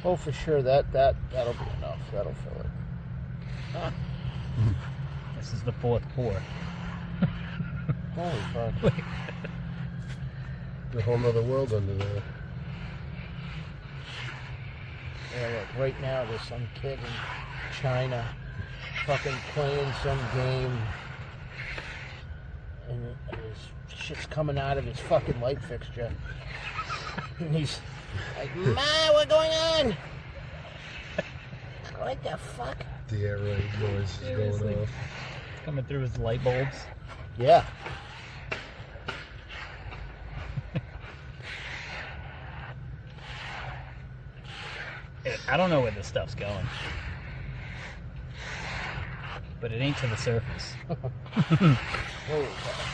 Oh, for sure. That'll be enough. That'll fill it. Huh. This is the fourth pour. Holy fuck. A whole nother world under there. Yeah, look, right now there's some kid in China fucking playing some game and his shit's coming out of his fucking light fixture. And he's like, Ma, what's going on? What the fuck? The air raid noise is going off. Coming through his light bulbs. Yeah. I don't know where this stuff's going. But it ain't to the surface. Holy fuck.